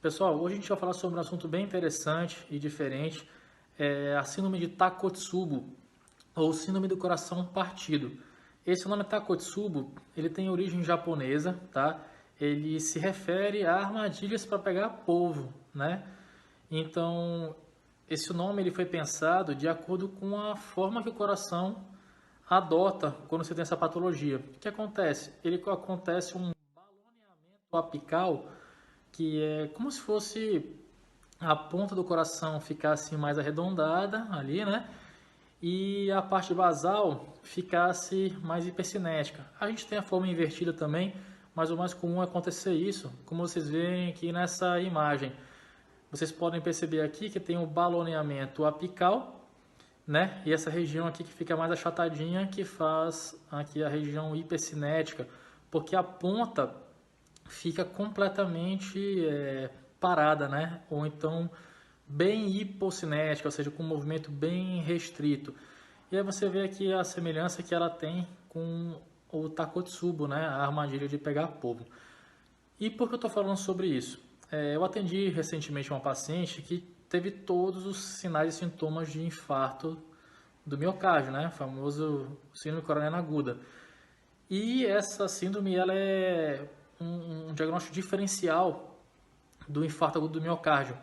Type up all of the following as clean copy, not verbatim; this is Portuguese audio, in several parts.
Pessoal, hoje a gente vai falar sobre um assunto bem interessante e diferente, a síndrome de Takotsubo, ou síndrome do coração partido. Esse nome Takotsubo, ele tem origem japonesa, tá? Ele se refere a armadilhas para pegar polvo, né? Então, esse nome ele foi pensado de acordo com a forma que o coração adota quando você tem essa patologia. O que acontece? Ele acontece um baloneamento apical, que é como se fosse a ponta do coração ficasse mais arredondada ali, né? E a parte basal ficasse mais hipercinética. A gente tem a forma invertida também, mas o mais comum é acontecer isso, como vocês veem aqui nessa imagem. Vocês podem perceber aqui que tem o baloneamento apical, né? E essa região aqui que fica mais achatadinha, que faz aqui a região hipercinética, porque a ponta fica completamente parada, né? Ou então bem hipocinética, ou seja, com um movimento bem restrito. E aí você vê aqui a semelhança que ela tem com o Takotsubo, né? A armadilha de pegar polvo. E por que eu estou falando sobre isso? Eu atendi recentemente uma paciente que teve todos os sinais e sintomas de infarto do miocárdio, né? O famoso síndrome coronariana aguda. E essa síndrome ela é um diagnóstico diferencial do infarto agudo do miocárdio.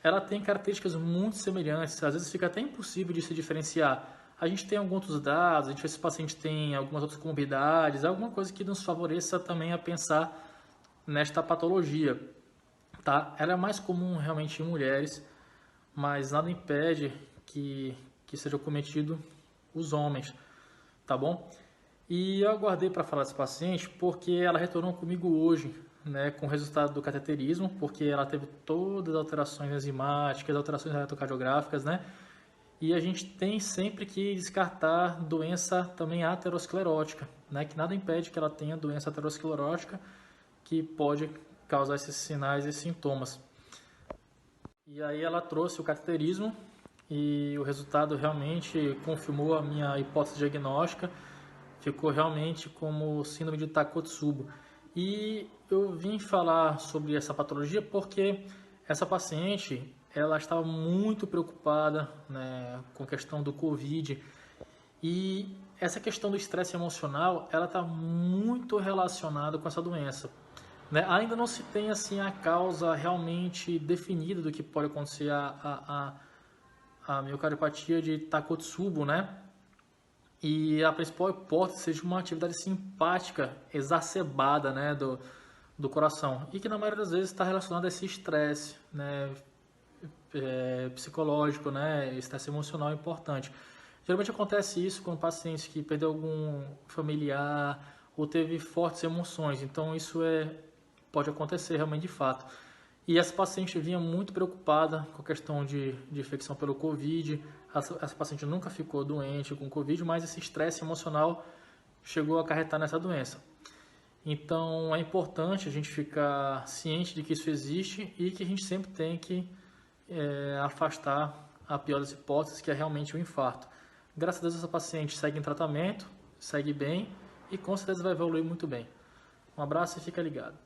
Ela tem características muito semelhantes, às vezes fica até impossível de se diferenciar. A gente tem alguns outros dados, a gente vê se o paciente tem algumas outras comorbidades, alguma coisa que nos favoreça também a pensar nesta patologia. Tá? Ela é mais comum realmente em mulheres, mas nada impede que seja cometido os homens, tá bom? E eu aguardei para falar desse paciente porque ela retornou comigo hoje, né, com o resultado do cateterismo, porque ela teve todas as alterações enzimáticas, alterações eletrocardiográficas, né? E a gente tem sempre que descartar doença também aterosclerótica, né? Que nada impede que ela tenha doença aterosclerótica que pode causar esses sinais e sintomas. E aí ela trouxe o cateterismo e o resultado realmente confirmou a minha hipótese diagnóstica, ficou realmente como síndrome de Takotsubo. E eu vim falar sobre essa patologia porque essa paciente ela estava muito preocupada, né, com a questão do Covid, e essa questão do estresse emocional ela está muito relacionada com essa doença, né? Ainda não se tem assim a causa realmente definida do que pode acontecer a miocardiopatia de Takotsubo, né? E a principal hipótese seja uma atividade simpática exacerbada, né, do coração, e que na maioria das vezes está relacionada a esse estresse, né, psicológico, né, estresse emocional importante. Geralmente acontece isso com pacientes que perdeu algum familiar ou teve fortes emoções, então isso pode acontecer realmente de fato. E essa paciente vinha muito preocupada com a questão de infecção pelo Covid. Essa paciente nunca ficou doente com Covid, mas esse estresse emocional chegou a acarretar nessa doença. Então é importante a gente ficar ciente de que isso existe e que a gente sempre tem que afastar a pior das hipóteses, que é realmente o infarto. Graças a Deus essa paciente segue em tratamento, segue bem e com certeza vai evoluir muito bem. Um abraço e fica ligado.